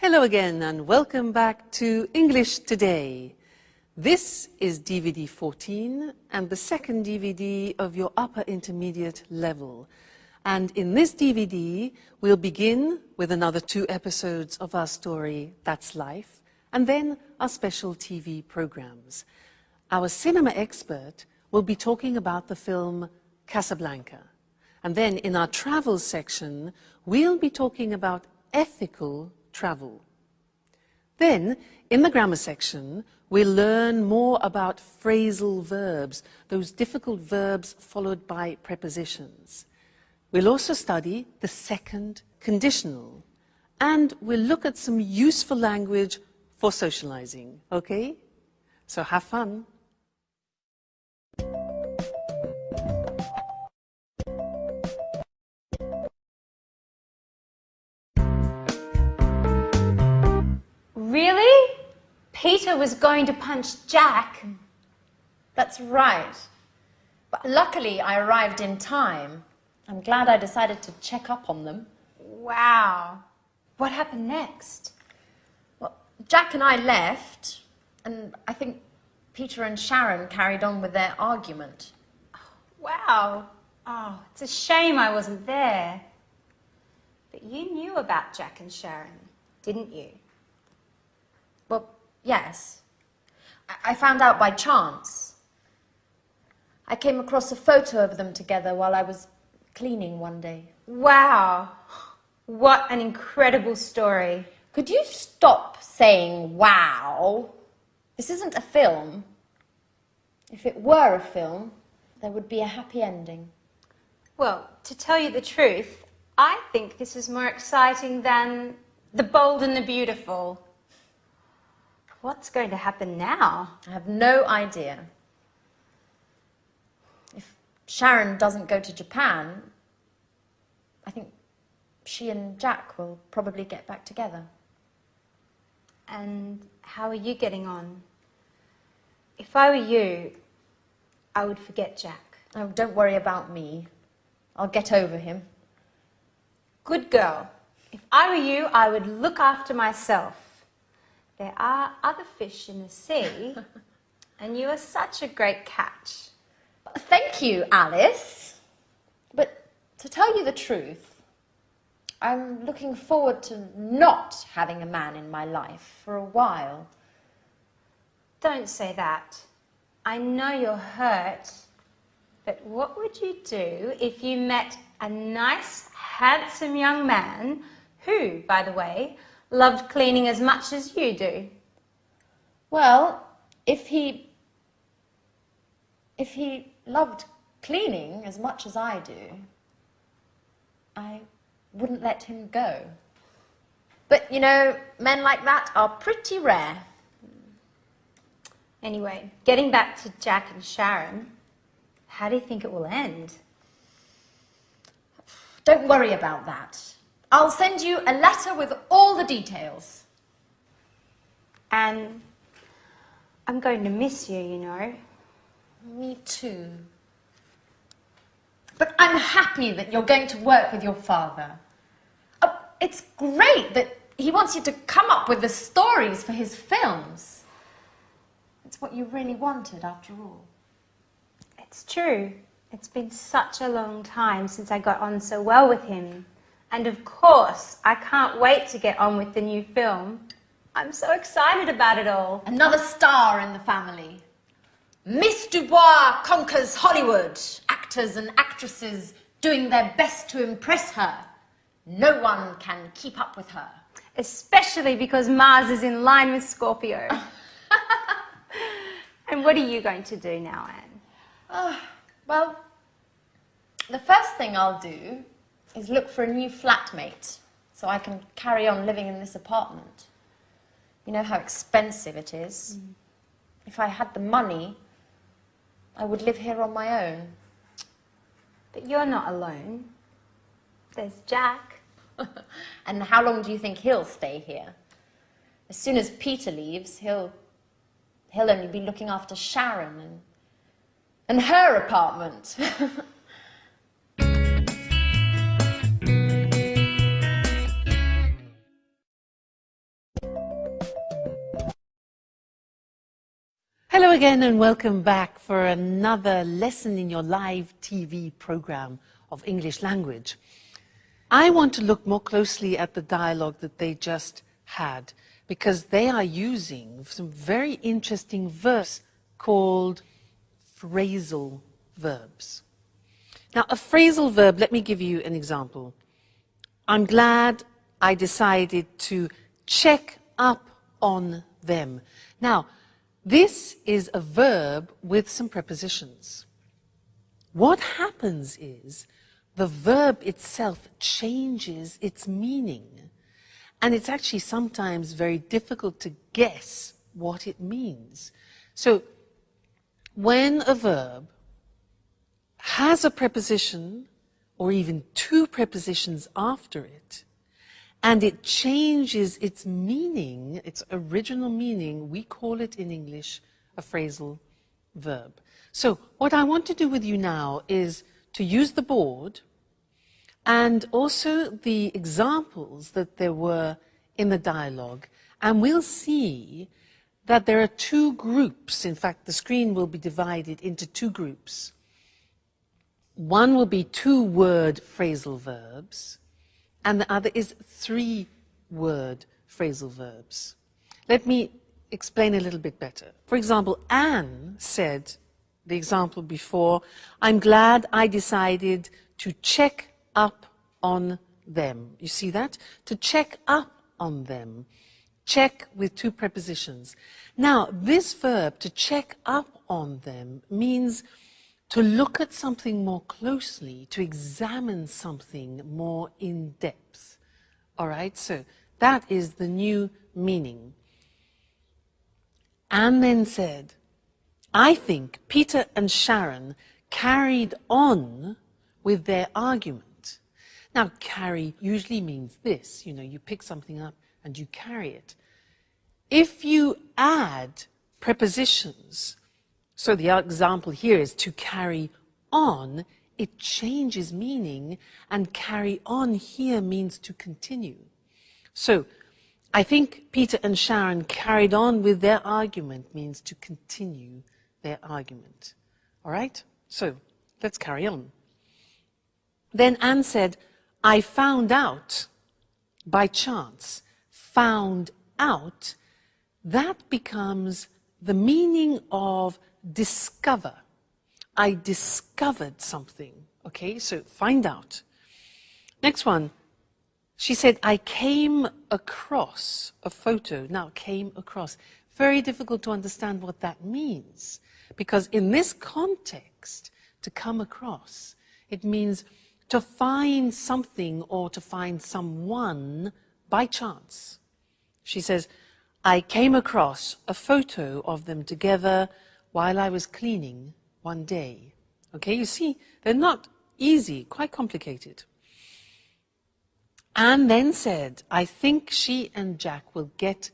Hello again and welcome back to English Today. This is DVD 14 and the second DVD of your upper intermediate level. And in this DVD, we'll begin with another 2 episodes of our story, That's Life, and then our special TV programs. Our cinema expert will be talking about the film Casablanca. And then in our travel section, we'll be talking about ethical travel. Then, in the grammar section, we'll learn more about phrasal verbs, those difficult verbs followed by prepositions. We'll also study the second conditional, and we'll look at some useful language for socializing, okay? So have fun. Really? Peter was going to punch Jack? That's right. But luckily I arrived in time. I'm glad I decided to check up on them. Wow. What happened next? Well, Jack and I left, and I think Peter and Sharon carried on with their argument. Wow. Oh, it's a shame I wasn't there. But you knew about Jack and Sharon, didn't you? Well, yes. I found out by chance. I came across a photo of them together while I was cleaning one day. Wow. What an incredible story. Could you stop saying wow? This isn't a film. If it were a film, there would be a happy ending. Well, to tell you the truth, I think this is more exciting than The Bold and the Beautiful. What's going to happen now? I have no idea. If Sharon doesn't go to Japan, I think she and Jack will probably get back together. And how are you getting on? If I were you, I would forget Jack. Oh, don't worry about me. I'll get over him. Good girl. If I were you, I would look after myself. There are other fish in the sea, and you are such a great catch. Thank you, Alice. But to tell you the truth, I'm looking forward to not having a man in my life for a while. Don't say that. I know you're hurt, but what would you do if you met a nice, handsome young man who, by the way, loved cleaning as much as you do? Well, if he loved cleaning as much as I do, I wouldn't let him go. But, you know, men like that are pretty rare. Anyway, getting back to Jack and Sharon, how do you think it will end? Don't worry about that. I'll send you a letter with all the details. And I'm going to miss you, you know. Me too. But I'm happy that you're going to work with your father. It's great that he wants you to come up with the stories for his films. It's what you really wanted, after all. It's true. It's been such a long time since I got on so well with him. And of course, I can't wait to get on with the new film. I'm so excited about it all. Another star in the family. Miss Dubois conquers Hollywood. Actors and actresses doing their best to impress her. No one can keep up with her. Especially because Mars is in line with Scorpio. And what are you going to do now, Anne? Well, the first thing I'll do is look for a new flatmate so I can carry on living in this apartment. You know how expensive it is. If I had the money, I would live here on my own. But you're not alone. There's Jack. And how long do you think he'll stay here? As soon as Peter leaves, he'll only be looking after Sharon and her apartment. Hello again and welcome back for another lesson in your live TV program of English language. I want to look more closely at the dialogue that they just had because they are using some very interesting verbs called phrasal verbs. Now, a phrasal verb, let me give you an example. I'm glad I decided to check up on them. Now, this is a verb with some prepositions. What happens is the verb itself changes its meaning, and it's actually sometimes very difficult to guess what it means. So, when a verb has a preposition, or even two prepositions after it, and it changes its meaning, its original meaning, we call it in English a phrasal verb. So what I want to do with you now is to use the board and also the examples that there were in the dialogue, and we'll see that there are two groups. In fact, the screen will be divided into two groups. One will be two-word phrasal verbs, and the other is three-word phrasal verbs. Let me explain a little bit better. For example, Anne said, the example before, I'm glad I decided to check up on them. You see that? To check up on them. Check with two prepositions. Now, this verb, to check up on them, means to look at something more closely, to examine something more in depth. All right, so that is the new meaning. Anne then said, I think Peter and Sharon carried on with their argument. Now, carry usually means this, you pick something up and you carry it. If you add prepositions, so the example here is to carry on, it changes meaning, and carry on here means to continue. So, I think Peter and Sharon carried on with their argument means to continue their argument. All right? So, let's carry on. Then Anne said, I found out by chance. Found out, that becomes the meaning of discover. I discovered something. Okay, so find out. Next one. She said, I came across a photo. Now, came across. Very difficult to understand what that means. Because in this context, to come across, it means to find something or to find someone by chance. She says, I came across a photo of them together while I was cleaning one day. Okay, you see, they're not easy, quite complicated. Anne then said, I think she and Jack will get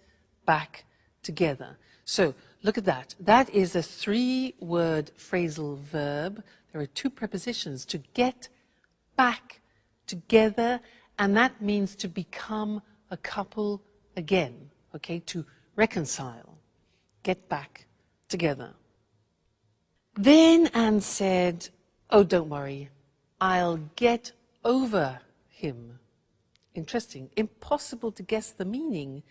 back together. So, look at that. That is a three-word phrasal verb. There are two prepositions, to get back together, and that means to become a couple again. Okay, to reconcile, get back together. Then Anne said, oh, don't worry, I'll get over him. Interesting, impossible to guess the meaning.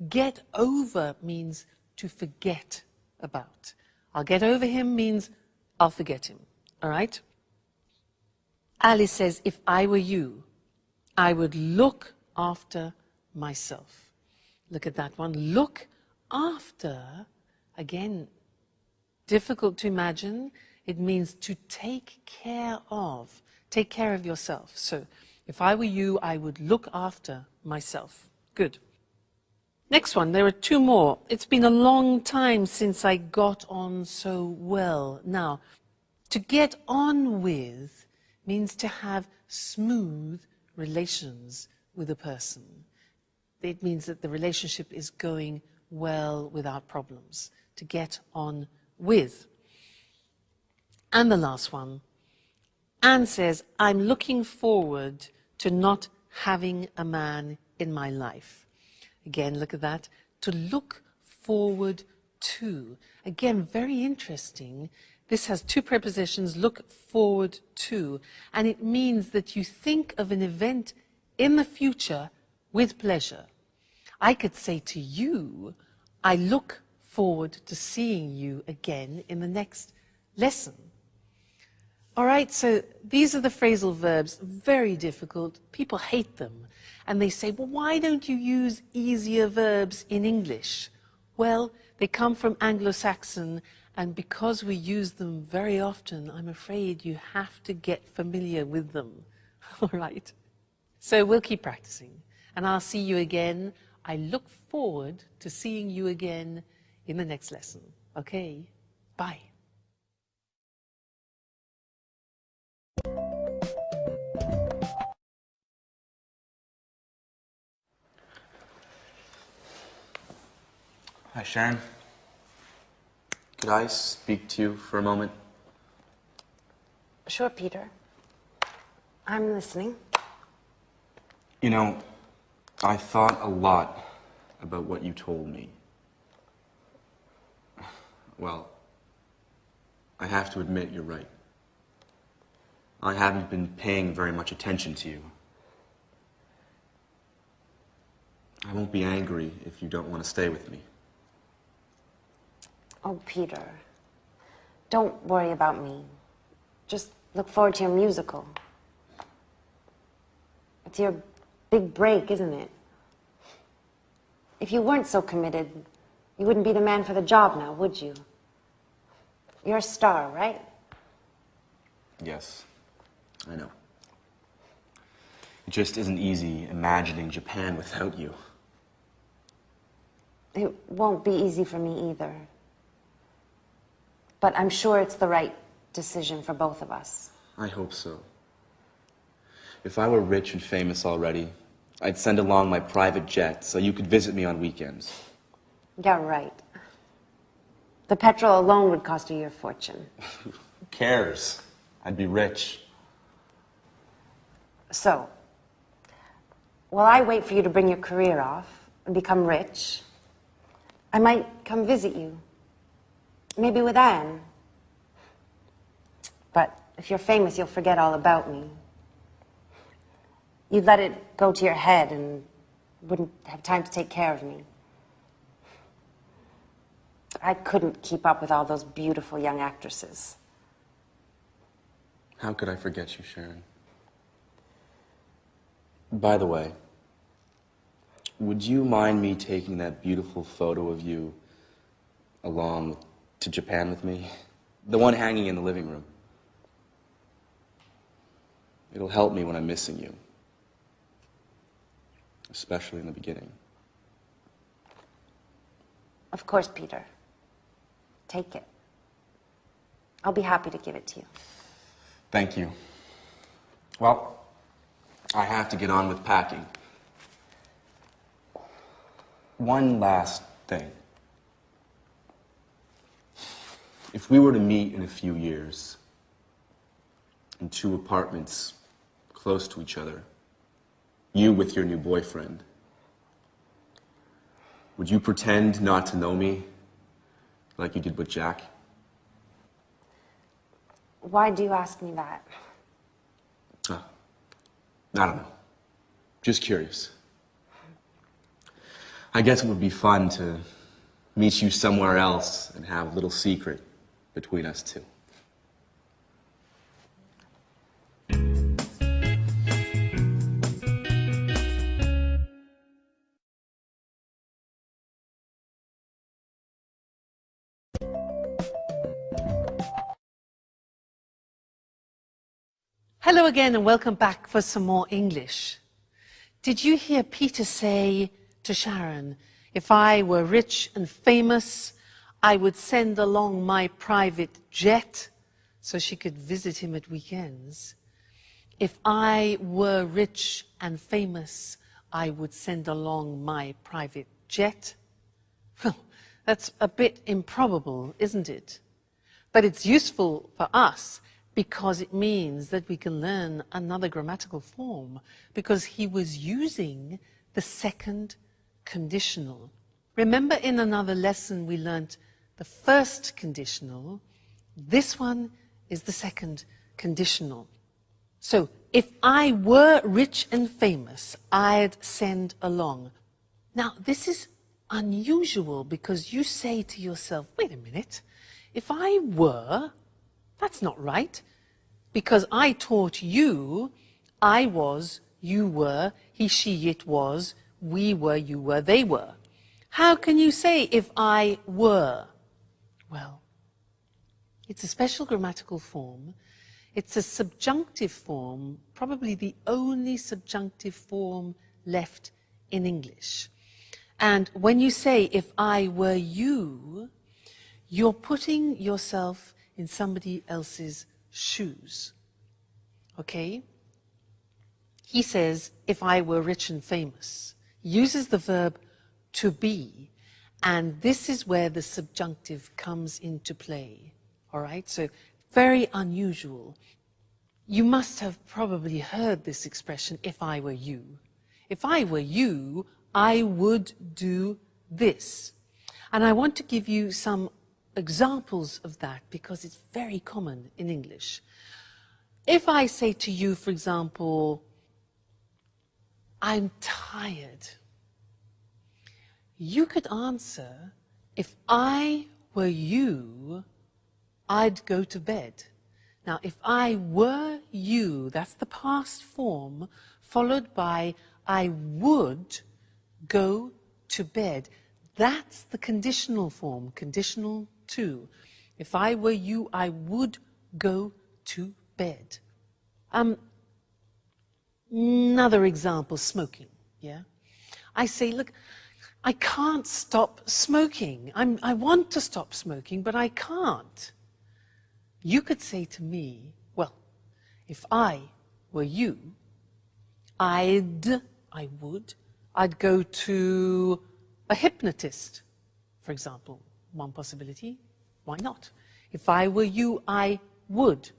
Get over means to forget about. I'll get over him means I'll forget him, all right? Alice says, if I were you, I would look after myself. Look at that one. Look after, again, difficult to imagine. It means to take care of. Take care of yourself. So, if I were you, I would look after myself. Good. Next one, there are two more. It's been a long time since I got on so well. Now, to get on with means to have smooth relations with a person. It means that the relationship is going well without problems. To get on with. And the last one. Anne says, I'm looking forward to not having a man in my life. Again, look at that. To look forward to. Again, very interesting. This has two prepositions, look forward to, and it means that you think of an event in the future with pleasure. I could say to you, I look forward to seeing you again in the next lesson. All right, so these are the phrasal verbs, very difficult. People hate them. And they say, well, why don't you use easier verbs in English? Well, they come from Anglo-Saxon, and because we use them very often, I'm afraid you have to get familiar with them. All right? So we'll keep practicing, and I'll see you again. I look forward to seeing you again in the next lesson. Okay? Bye. Hi, Sharon. Could I speak to you for a moment? Sure, Peter. I'm listening. You know, I thought a lot about what you told me. Well, I have to admit you're right. I haven't been paying very much attention to you. I won't be angry if you don't want to stay with me. Oh, Peter. Don't worry about me. Just look forward to your musical. It's your big break, isn't it? If you weren't so committed, you wouldn't be the man for the job now, would you? You're a star, right? Yes, I know. It just isn't easy imagining Japan without you. It won't be easy for me either. But I'm sure it's the right decision for both of us. I hope so. If I were rich and famous already, I'd send along my private jet so you could visit me on weekends. Yeah, right. The petrol alone would cost you your fortune. Who cares? I'd be rich. So, while I wait for you to bring your career off and become rich, I might come visit you. Maybe with Anne. But if you're famous, you'll forget all about me. You'd let it go to your head and wouldn't have time to take care of me. I couldn't keep up with all those beautiful young actresses. How could I forget you, Sharon? By the way, would you mind me taking that beautiful photo of you along to Japan with me? The one hanging in the living room. It'll help me when I'm missing you. Especially in the beginning. Of course, Peter. Take it. I'll be happy to give it to you. Thank you. Well, I have to get on with packing. One last thing. If we were to meet in a few years, in two apartments close to each other, you with your new boyfriend, would you pretend not to know me like you did with Jack? Why do you ask me that? I don't know. Just curious. I guess it would be fun to meet you somewhere else and have a little secret between us two. Hello again and welcome back for some more English. Did you hear Peter say to Sharon, if I were rich and famous, I would send along my private jet so she could visit him at weekends? If I were rich and famous, I would send along my private jet. Well, that's a bit improbable, isn't it? But it's useful for us because it means that we can learn another grammatical form, because he was using the second conditional. Remember in another lesson we learnt the first conditional. This one is the second conditional. So, if I were rich and famous, I'd send along. Now, this is unusual because you say to yourself, wait a minute, if I were, that's not right, because I taught you, I was, you were, he, she, it was, we were, you were, they were. How can you say if I were? Well, it's a special grammatical form. It's a subjunctive form, probably the only subjunctive form left in English. And when you say, if I were you, you're putting yourself in somebody else's shoes. Okay? He says, if I were rich and famous. He uses the verb to be, and this is where the subjunctive comes into play. All right? So, very unusual. You must have probably heard this expression, if I were you. If I were you, I would do this. And I want to give you some examples of that because it's very common in English. If I say to you, for example, I'm tired, you could answer, if I were you, I'd go to bed. Now, if I were you, that's the past form, followed by I would go to bed. That's the conditional form, conditional to. If I were you, I would go to bed. Another example, smoking, yeah? I say, look, I can't stop smoking. I want to stop smoking, but I can't. You could say to me, well, if I were you, I'd go to a hypnotist, for example. One possibility, why not? If I were you, I would.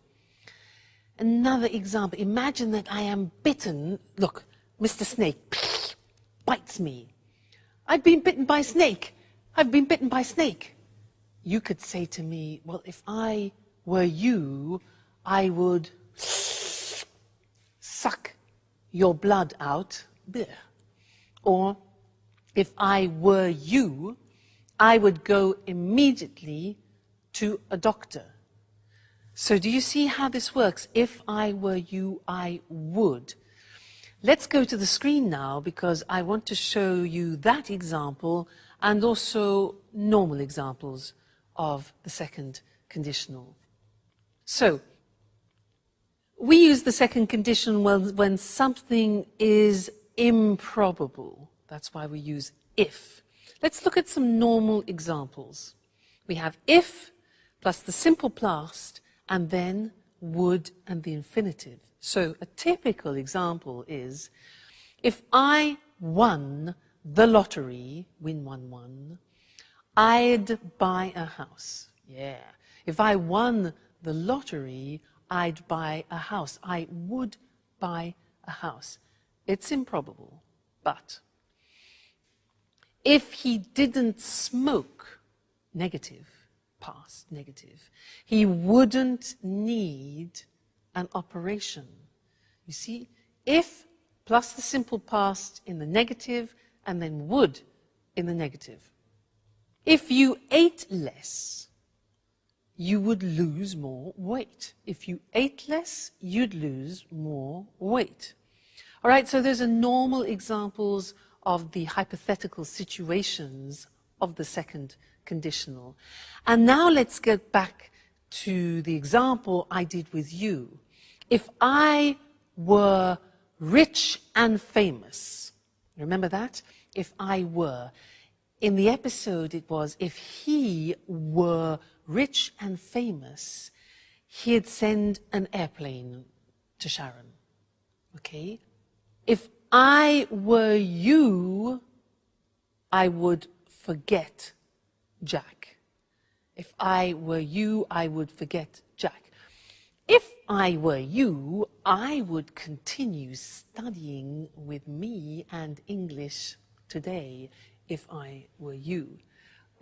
Another example, imagine that I am bitten. Look, Mr. Snake bites me. I've been bitten by a snake. I've been bitten by a snake. You could say to me, well, if I were you, I would suck your blood out. Or, if I were you, I would go immediately to a doctor. So do you see how this works? If I were you, I would. Let's go to the screen now because I want to show you that example and also normal examples of the second conditional. So, we use the second conditional when something is improbable. That's why we use if. Let's look at some normal examples. We have if plus the simple past and then would and the infinitive. So a typical example is, if I won the lottery, win 1-1, I'd buy a house. Yeah. If I won the lottery, I'd buy a house. I would buy a house. It's improbable, but if he didn't smoke, negative, past, negative, he wouldn't need an operation. You see, if plus the simple past in the negative and then would in the negative. If you ate less, you would lose more weight. If you ate less, you'd lose more weight. All right, so those are normal examples of the hypothetical situations of the second conditional. And now let's get back to the example I did with you. If I were rich and famous, remember that? If I were. In the episode it was, if he were rich and famous, he'd send an airplane to Sharon. Okay? If I were you, I would forget Jack. If I were you, I would forget Jack. If I were you, I would continue studying with me and English today, if I were you.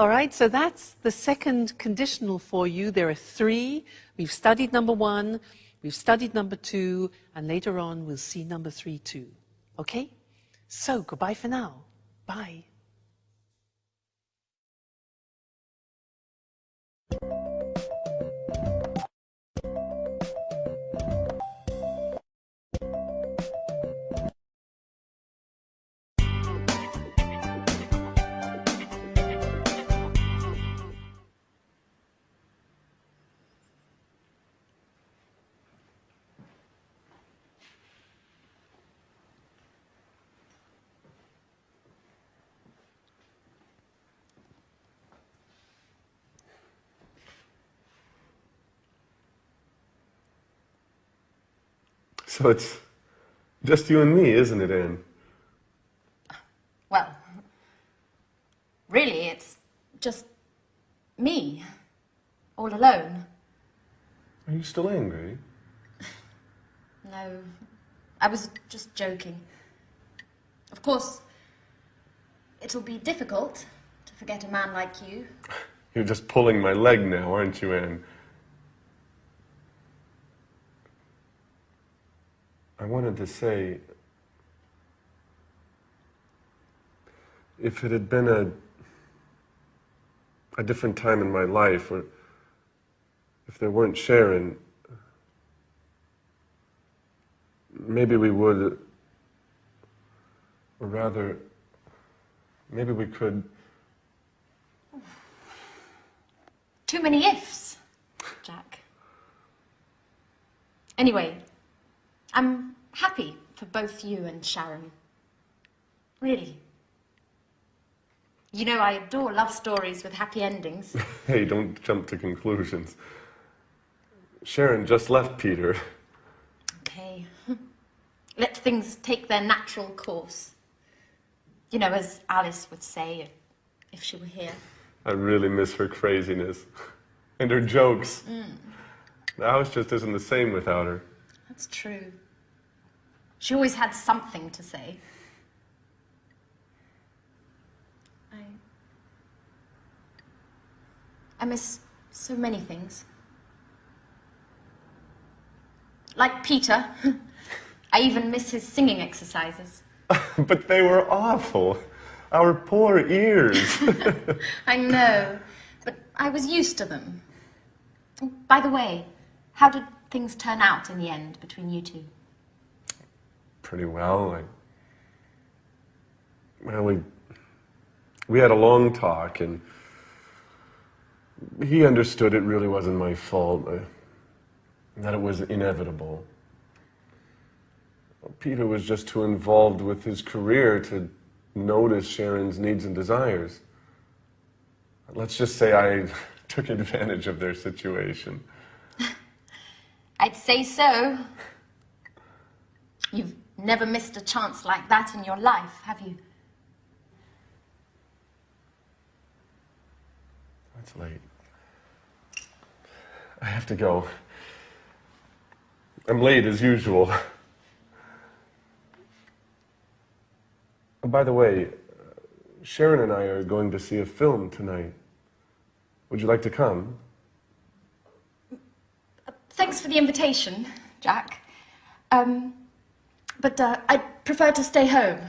All right, so that's the second conditional for you. There are three. We've studied number one, we've studied number two, and later on we'll see number three too. Okay? So, goodbye for now. Bye. So it's just you and me, isn't it, Anne? Well, really, it's just me, all alone. Are you still angry? No, I was just joking. Of course, it'll be difficult to forget a man like you. You're just pulling my leg now, aren't you, Anne? I wanted to say, if it had been a different time in my life, or if there weren't Sharon, maybe we would, or rather, maybe we could. Too many ifs, Jack. Anyway, I'm happy for both you and Sharon. Really. You know, I adore love stories with happy endings. Hey, don't jump to conclusions. Sharon just left Peter. Okay. Let things take their natural course. You know, as Alice would say if she were here. I really miss her craziness. And her jokes. The house just isn't the same without her. That's true. She always had something to say. I miss so many things. Like Peter. I even miss his singing exercises. But they were awful. Our poor ears. I know, but I was used to them. By the way, how did things turn out in the end between you two? Pretty well. Well, we had a long talk, and he understood it really wasn't my fault, that it was inevitable. Peter was just too involved with his career to notice Sharon's needs and desires. Let's just say I took advantage of their situation. I'd say so. You've never missed a chance like that in your life, have you? It's late. I have to go. I'm late as usual. By the way, Sharon and I are going to see a film tonight. Would you like to come? Thanks for the invitation, Jack. But I'd prefer to stay home.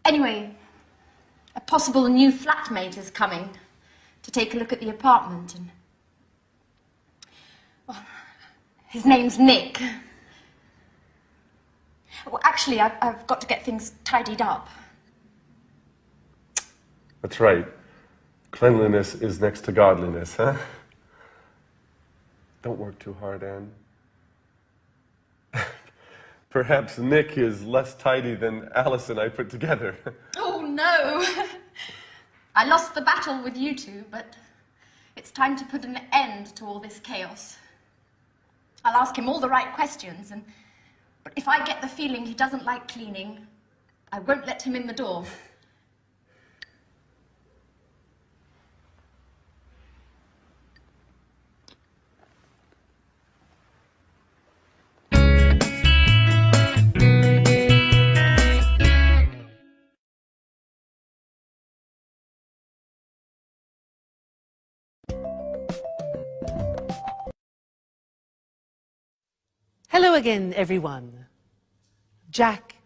Anyway, a possible new flatmate is coming to take a look at the apartment, and well, his name's Nick. Well, actually, I've got to get things tidied up. That's right. Cleanliness is next to godliness, huh? Don't work too hard, Anne. Perhaps Nick is less tidy than Alice and I put together. Oh, no. I lost the battle with you two, but it's time to put an end to all this chaos. I'll ask him all the right questions, but if I get the feeling he doesn't like cleaning, I won't let him in the door. Hello again, everyone. Jack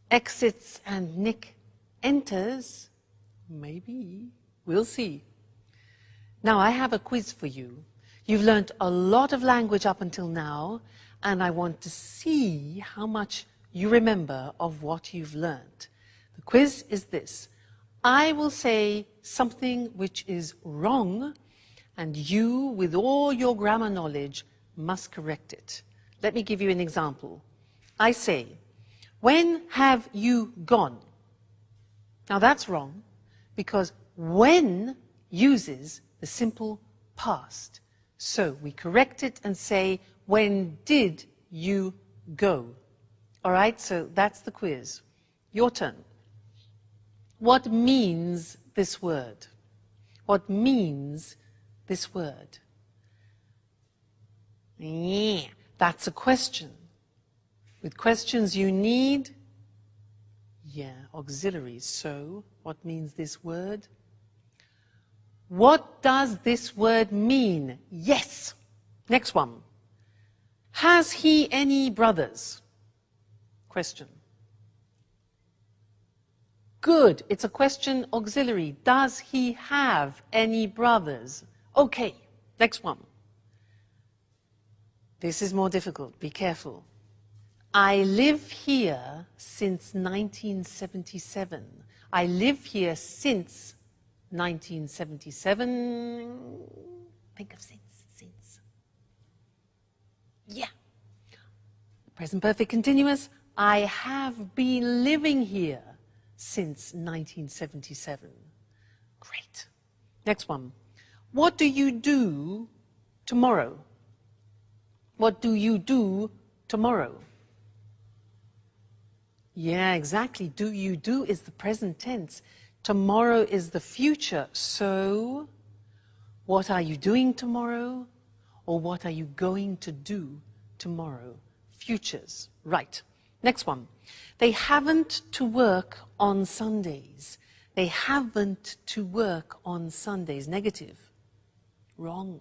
exits and Nick enters. Maybe. We'll see. Now, I have a quiz for you. You've learnt a lot of language up until now, and I want to see how much you remember of what you've learnt. The quiz is this. I will say something which is wrong, and you, with all your grammar knowledge, must correct it. Let me give you an example. I say, when have you gone? Now that's wrong, because when uses the simple past. So we correct it and say, when did you go? All right, so that's the quiz. Your turn. What means this word? What means this word? Yeah, that's a question. With questions you need, auxiliaries. So, what means this word? What does this word mean? Yes. Next one. Has he any brothers? Question. Good. It's a question auxiliary. Does he have any brothers? Okay. Next one. This is more difficult. Be careful. I live here since 1977. I live here since 1977. Think of since. Yeah. Present perfect continuous. I have been living here since 1977. Great. Next one. What do you do tomorrow? What do you do tomorrow? Yeah, exactly. Do you do is the present tense. Tomorrow is the future. So, what are you doing tomorrow? Or what are you going to do tomorrow? Futures. Right. Next one. They haven't to work on Sundays. They haven't to work on Sundays. Negative. Wrong.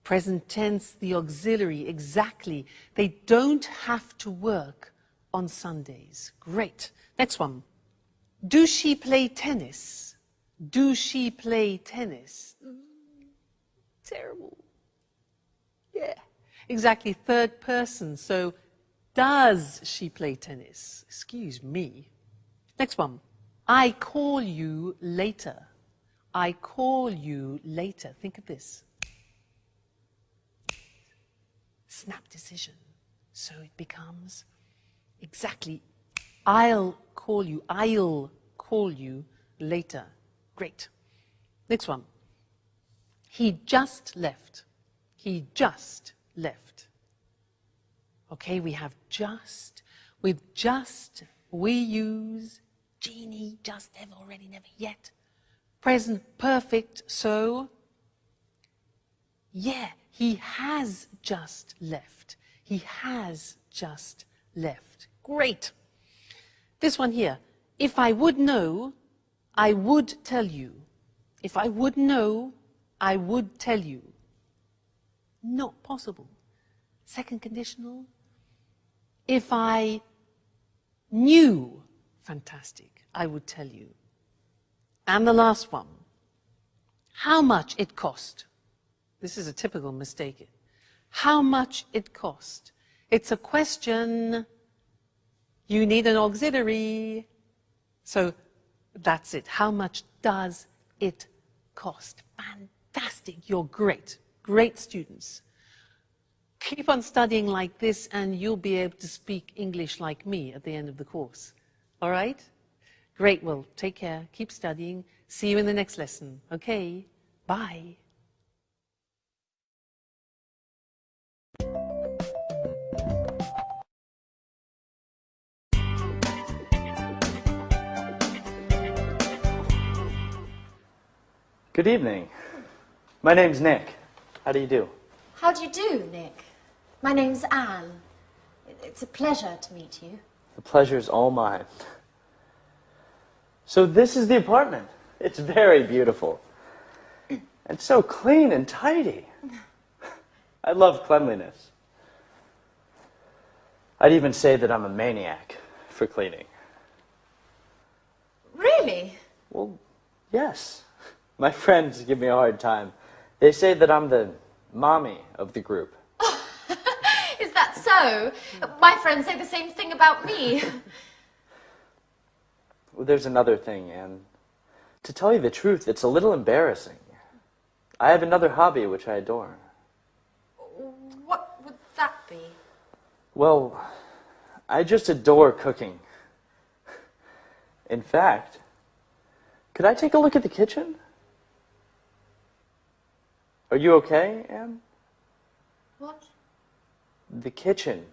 Present tense, the auxiliary. Exactly. They don't have to work on Sundays. Great. Next one. Do she play tennis? Do she play tennis? Terrible. Yeah. Exactly. Third person. So, does she play tennis? Excuse me. Next one. I call you later. I call you later. Think of this. Snap decision. So it becomes exactly, I'll call you later. Great. Next one. He just left. He just left. Okay, we have just. With just, we use genie, just, ever, already, never, yet. Present perfect, so, yeah, he has just left. He has just left. Great. This one here. If I would know, I would tell you. If I would know, I would tell you. Not possible. Second conditional. If I knew, fantastic, I would tell you. And the last one. How much it cost. This is a typical mistake. How much it cost. It's a question. You need an auxiliary. So that's it. How much does it cost? Fantastic. You're great. Great students. Keep on studying like this and you'll be able to speak English like me at the end of the course. All right? Great. Well, take care. Keep studying. See you in the next lesson. Okay? Bye. Good evening. My name's Nick. How do you do? How do you do, Nick? My name's Anne. It's a pleasure to meet you. The pleasure's all mine. So this is the apartment. It's very beautiful. And so clean and tidy. I love cleanliness. I'd even say that I'm a maniac for cleaning. Really? Well, yes. My friends give me a hard time. They say that I'm the mommy of the group. Is that so? My friends say the same thing about me. Well, there's another thing, Anne. To tell you the truth, it's a little embarrassing. I have another hobby which I adore. What would that be? Well, I just adore cooking. In fact, could I take a look at the kitchen? Are you okay, Anne? What? The kitchen.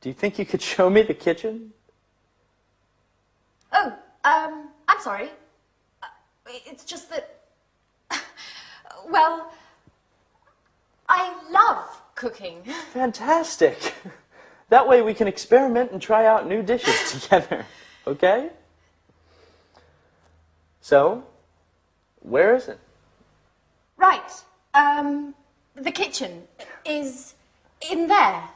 Do you think you could show me the kitchen? Oh, I'm sorry. It's just that, well, I love cooking. Fantastic. That way we can experiment and try out new dishes together, okay? So, where is it? Right. The kitchen is in there.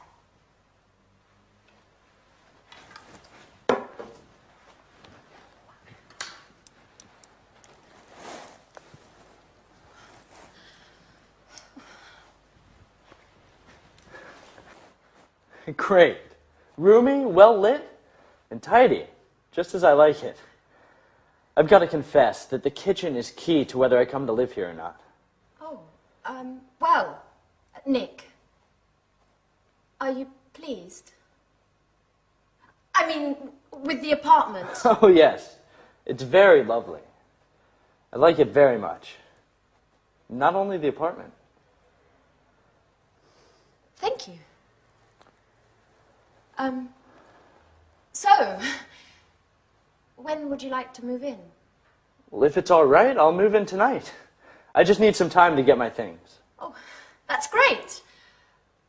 Great. Roomy, well lit, and tidy, just as I like it. I've got to confess that the kitchen is key to whether I come to live here or not. Oh, well, Nick, are you pleased? I mean, with the apartment. Oh, yes. It's very lovely. I like it very much. Not only the apartment. Thank you. So, when would you like to move in? Well, if it's all right, I'll move in tonight. I just need some time to get my things. Oh, that's great.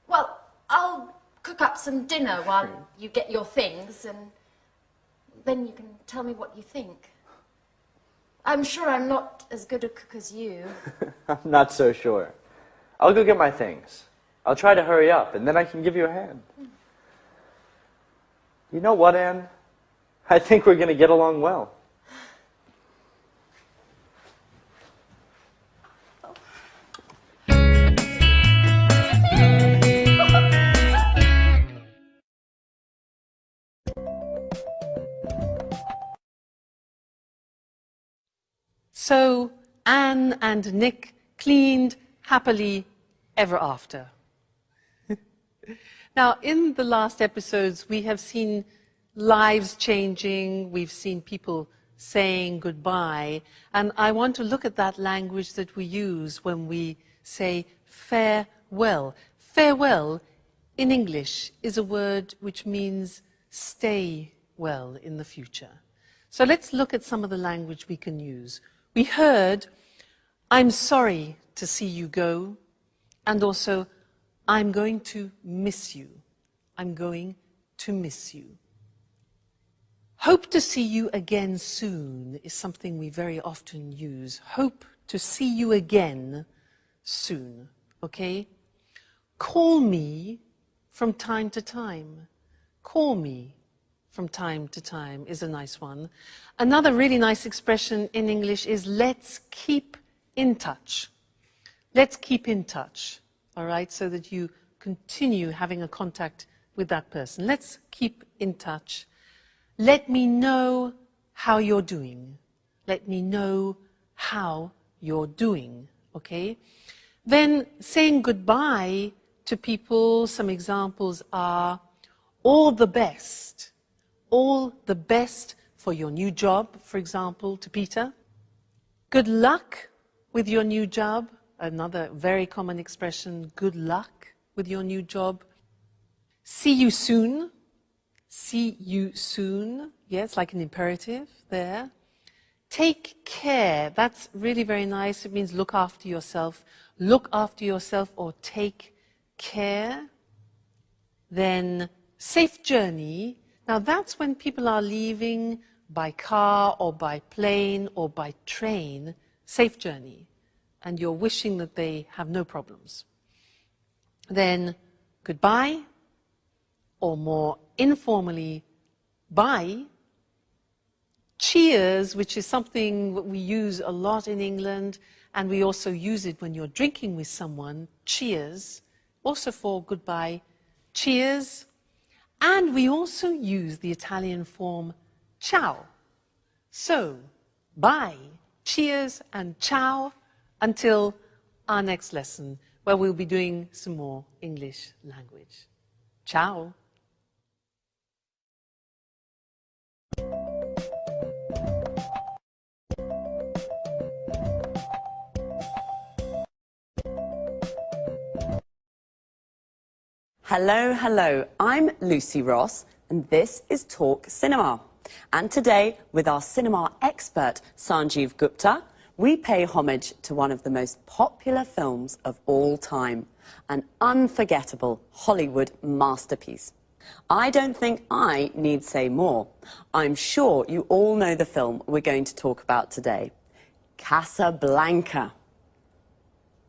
Well, I'll cook up some dinner while you get your things, and then you can tell me what you think. I'm sure I'm not as good a cook as you. I'm not so sure. I'll go get my things. I'll try to hurry up, and then I can give you a hand. You know what, Anne? I think we're going to get along well. So Anne and Nick cleaned happily ever after. Now, in the last episodes, we have seen lives changing, we've seen people saying goodbye, and I want to look at that language that we use when we say farewell. Farewell in English is a word which means stay well in the future. So let's look at some of the language we can use. We heard, I'm sorry to see you go, and also, I'm going to miss you. I'm going to miss you. Hope to see you again soon is something we very often use. Hope to see you again soon, okay? Call me from time to time. Call me from time to time is a nice one. Another really nice expression in English is let's keep in touch. Let's keep in touch, all right, so that you continue having a contact with that person. Let's keep in touch. Let me know how you're doing. Let me know how you're doing, okay? Then saying goodbye to people, some examples are all the best. All the best for your new job, for example, to Peter. Good luck with your new job. Another very common expression, good luck with your new job. See you soon. See you soon. Yes, like an imperative there. Take care. That's really very nice. It means look after yourself. Look after yourself or take care. Then safe journey. Now that's when people are leaving by car or by plane or by train. Safe journey. And you're wishing that they have no problems. Then goodbye, or more informally, bye. Cheers, which is something that we use a lot in England, and we also use it when you're drinking with someone, cheers, also for goodbye, cheers. And we also use the Italian form ciao. So, bye, cheers, and ciao until our next lesson, where we'll be doing some more English language. Ciao. Hello, hello. I'm Lucy Ross, and this is Talk Cinema. And today, with our cinema expert, Sanjeev Gupta, we pay homage to one of the most popular films of all time, an unforgettable Hollywood masterpiece. I don't think I need say more. I'm sure you all know the film we're going to talk about today, Casablanca.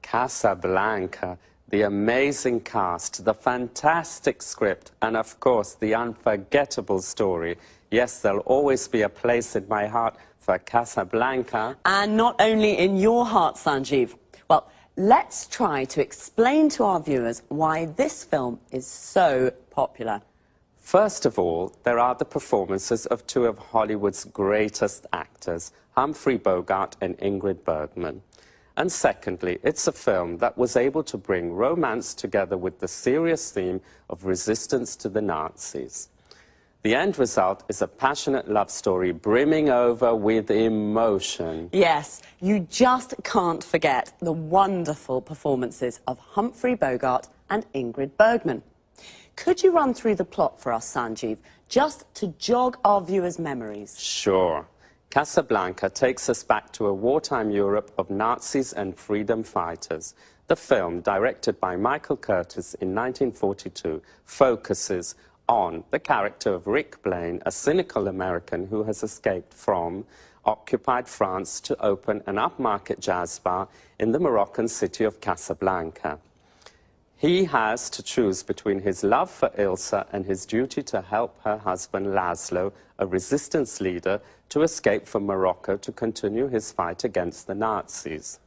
Casablanca. The amazing cast, the fantastic script, and of course the unforgettable story. Yes, there'll always be a place in my heart for Casablanca. And not only in your heart, Sanjeev. Well, let's try to explain to our viewers why this film is so popular. First of all, there are the performances of two of Hollywood's greatest actors, Humphrey Bogart and Ingrid Bergman. And secondly, it's a film that was able to bring romance together with the serious theme of resistance to the Nazis. The end result is a passionate love story brimming over with emotion. Yes, you just can't forget the wonderful performances of Humphrey Bogart and Ingrid Bergman. Could you run through the plot for us, Sanjeev, just to jog our viewers' memories? Sure. Casablanca takes us back to a wartime Europe of Nazis and freedom fighters. The film, directed by Michael Curtiz in 1942, focuses on the character of Rick Blaine, a cynical American who has escaped from occupied France to open an upmarket jazz bar in the Moroccan city of Casablanca. He has to choose between his love for Ilsa and his duty to help her husband Laszlo, a resistance leader, to escape from Morocco to continue his fight against the Nazis.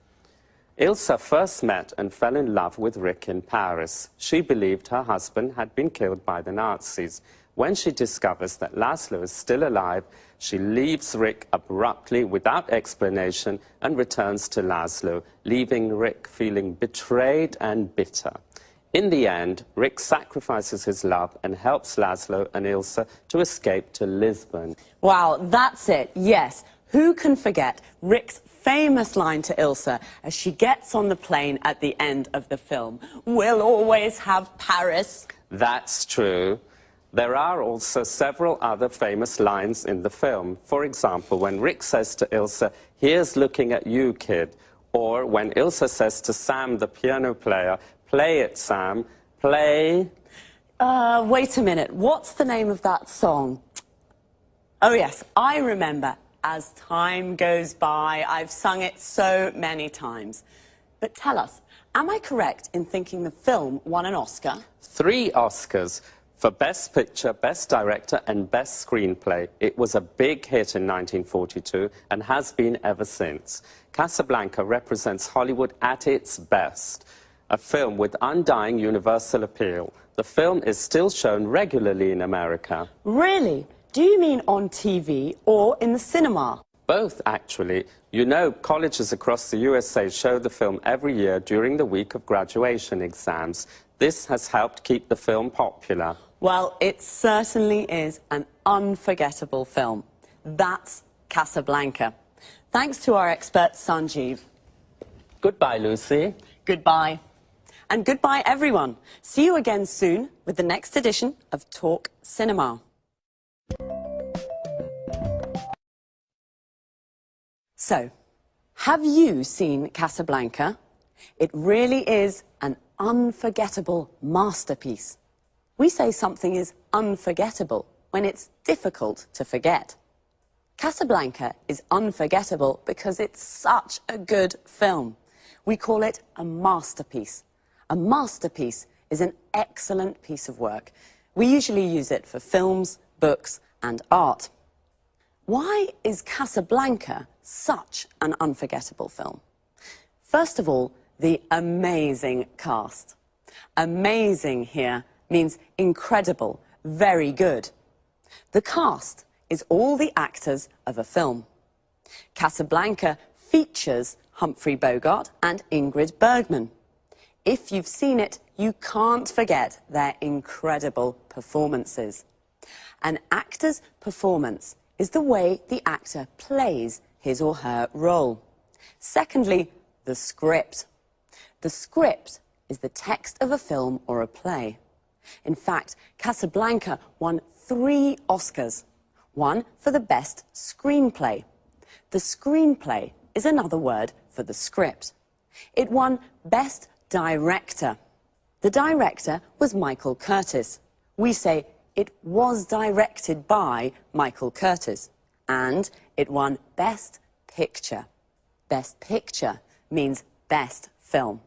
Ilsa first met and fell in love with Rick in Paris. She believed her husband had been killed by the Nazis. When she discovers that Laszlo is still alive, she leaves Rick abruptly without explanation and returns to Laszlo, leaving Rick feeling betrayed and bitter. In the end, Rick sacrifices his love and helps Laszlo and Ilsa to escape to Lisbon. Wow, that's it, yes. Who can forget Rick's famous line to Ilsa as she gets on the plane at the end of the film? "We'll always have Paris." That's true. There are also several other famous lines in the film. For example, when Rick says to Ilsa, "Here's looking at you, kid." Or when Ilsa says to Sam, the piano player, "Play it, Sam, play." Wait a minute, what's the name of that song? Oh yes, I remember. As time goes by, I've sung it so many times. But tell us, am I correct in thinking the film won an Oscar? 3 Oscars for Best Picture, Best Director and Best Screenplay. It was a big hit in 1942 and has been ever since. Casablanca represents Hollywood at its best. A film with undying universal appeal. The film is still shown regularly in America. Really? Do you mean on TV or in the cinema? Both, actually. You know, colleges across the USA show the film every year during the week of graduation exams. This has helped keep the film popular. Well, it certainly is an unforgettable film. That's Casablanca. Thanks to our expert, Sanjeev. Goodbye, Lucy. Goodbye. And goodbye, everyone. See you again soon with the next edition of Talk Cinema. So, have you seen Casablanca? It really is an unforgettable masterpiece. We say something is unforgettable when it's difficult to forget. Casablanca is unforgettable because it's such a good film. We call it a masterpiece. A masterpiece is an excellent piece of work. We usually use it for films, books, and art. Why is Casablanca such an unforgettable film? First of all, the amazing cast. Amazing here means incredible, very good. The cast is all the actors of a film. Casablanca features Humphrey Bogart and Ingrid Bergman. If you've seen it, you can't forget their incredible performances. An actor's performance is the way the actor plays his or her role. Secondly, the script. The script is the text of a film or a play. In fact, Casablanca won 3 Oscars, one for the best screenplay. The screenplay is another word for the script. It won Best Director. The director was Michael Curtiz. We say it was directed by Michael Curtiz. And it won Best Picture. Best Picture means best film.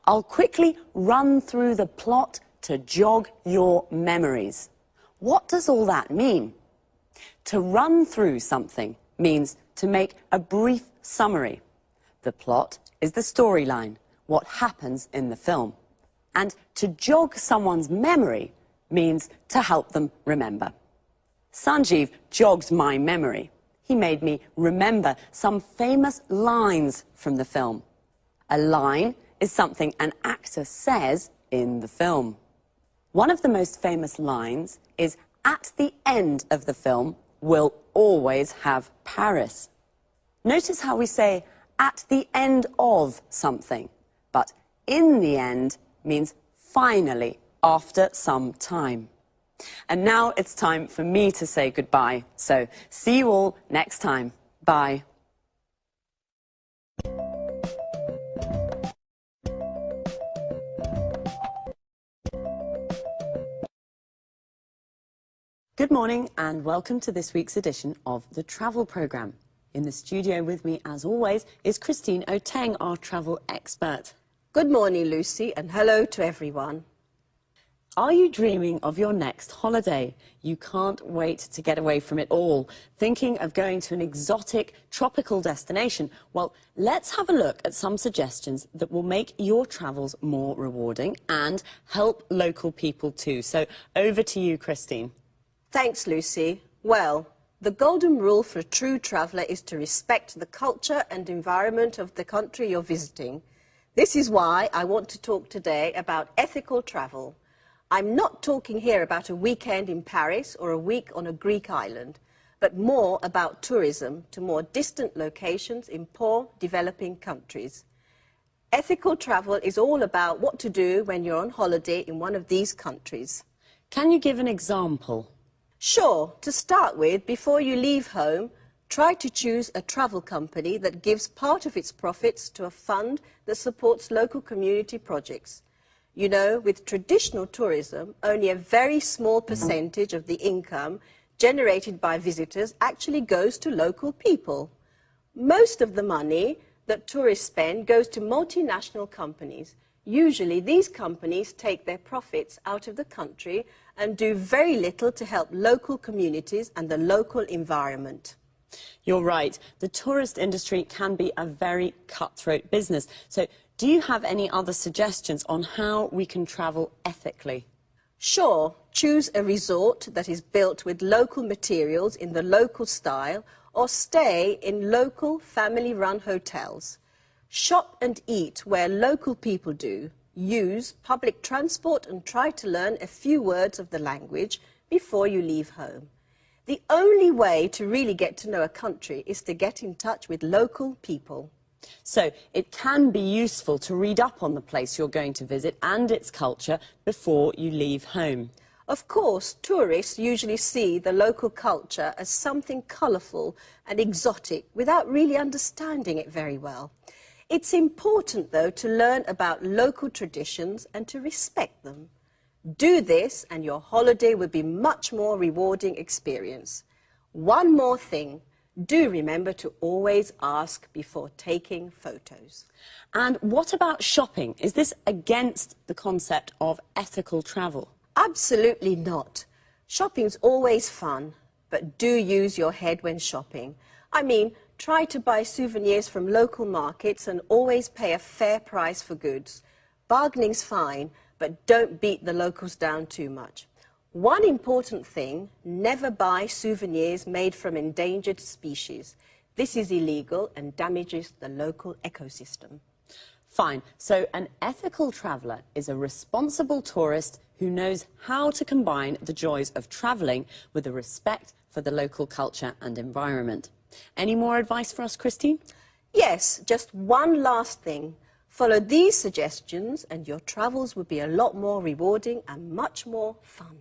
I'll quickly run through the plot to jog your memories. What does all that mean? To run through something means to make a brief summary. The plot is the storyline, what happens in the film. And to jog someone's memory means to help them remember. Sanjeev jogged my memory. He made me remember some famous lines from the film. A line is something an actor says in the film. One of the most famous lines is, "At the end of the film, we'll always have Paris." Notice how we say, "at the end of something," but "in the end" means finally, after some time. And now it's time for me to say goodbye. So see you all next time. Bye. Good morning and welcome to this week's edition of the Travel Programme. In the studio with me, as always, is Christine Oteng, our travel expert. Good morning, Lucy, and hello to everyone. Are you dreaming of your next holiday? You can't wait to get away from it all. Thinking of going to an exotic, tropical destination? Well, let's have a look at some suggestions that will make your travels more rewarding and help local people too. So over to you, Christine. Thanks, Lucy. Well, the golden rule for a true traveller is to respect the culture and environment of the country you're visiting. This is why I want to talk today about ethical travel. I'm not talking here about a weekend in Paris or a week on a Greek island, but more about tourism to more distant locations in poor, developing countries. Ethical travel is all about what to do when you're on holiday in one of these countries. Can you give an example? Sure. To start with, before you leave home, try to choose a travel company that gives part of its profits to a fund that supports local community projects. You know, with traditional tourism, only a very small percentage of the income generated by visitors actually goes to local people. Most of the money that tourists spend goes to multinational companies. Usually, these companies take their profits out of the country and do very little to help local communities and the local environment. You're right. The tourist industry can be a very cutthroat business. So, do you have any other suggestions on how we can travel ethically? Sure. Choose a resort that is built with local materials in the local style, or stay in local family-run hotels. Shop and eat where local people do. Use public transport and try to learn a few words of the language before you leave home. The only way to really get to know a country is to get in touch with local people. So it can be useful to read up on the place you're going to visit and its culture before you leave home. Of course, tourists usually see the local culture as something colourful and exotic without really understanding it very well. It's important, though, to learn about local traditions and to respect them. Do this and your holiday will be much more rewarding experience. One more thing. Do remember to always ask before taking photos. And what about shopping? Is this against the concept of ethical travel? Absolutely not. Shopping's always fun, but do use your head when shopping. I mean, try to buy souvenirs from local markets and always pay a fair price for goods. Bargaining's fine, but don't beat the locals down too much. One important thing, never buy souvenirs made from endangered species. This is illegal and damages the local ecosystem. Fine. So an ethical traveller is a responsible tourist who knows how to combine the joys of travelling with a respect for the local culture and environment. Any more advice for us, Christine? Yes, just one last thing. Follow these suggestions and your travels will be a lot more rewarding and much more fun.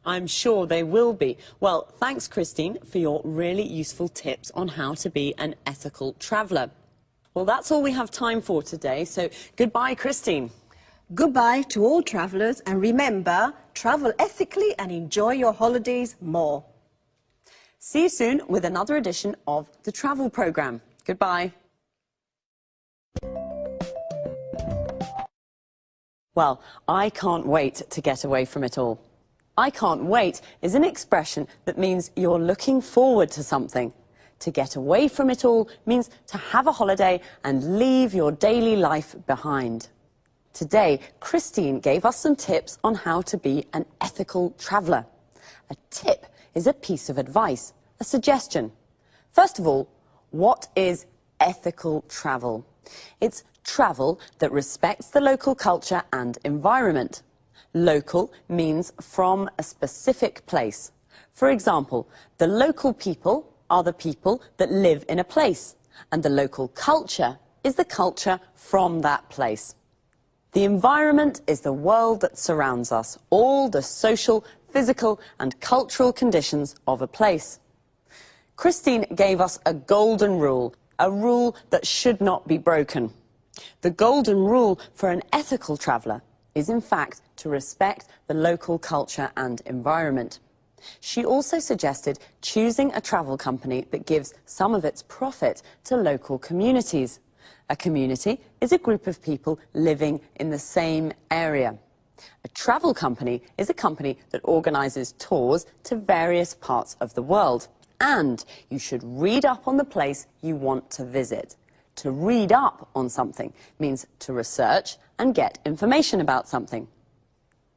I'm sure they will be. Well, thanks, Christine, for your really useful tips on how to be an ethical traveller. Well, that's all we have time for today, so goodbye, Christine. Goodbye to all travellers, and remember, travel ethically and enjoy your holidays more. See you soon with another edition of the Travel Programme. Goodbye. Well, I can't wait to get away from it all. I can't wait is an expression that means you're looking forward to something. To get away from it all means to have a holiday and leave your daily life behind. Today, Christine gave us some tips on how to be an ethical traveller. A tip is a piece of advice, a suggestion. First of all, what is ethical travel? It's travel that respects the local culture and environment. Local means from a specific place. For example, the local people are the people that live in a place, and the local culture is the culture from that place. The environment is the world that surrounds us, all the social, physical and cultural conditions of a place. Christine gave us a golden rule, a rule that should not be broken. The golden rule for an ethical traveller is, in fact, to respect the local culture and environment. She also suggested choosing a travel company that gives some of its profit to local communities. A community is a group of people living in the same area. A travel company is a company that organises tours to various parts of the world. And you should read up on the place you want to visit. To read up on something means to research and get information about something.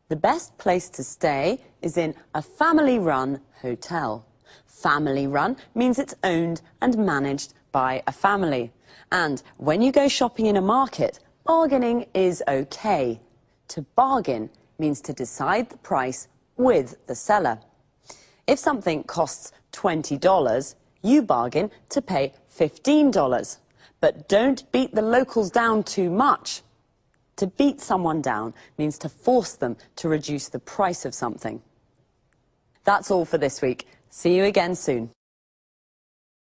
The best place to stay is in a family-run hotel. Family-run means it's owned and managed by a family. And when you go shopping in a market, bargaining is okay. To bargain means to decide the price with the seller. If something costs $20, you bargain to pay $15. But don't beat the locals down too much. To beat someone down means to force them to reduce the price of something. That's all for this week. See you again soon.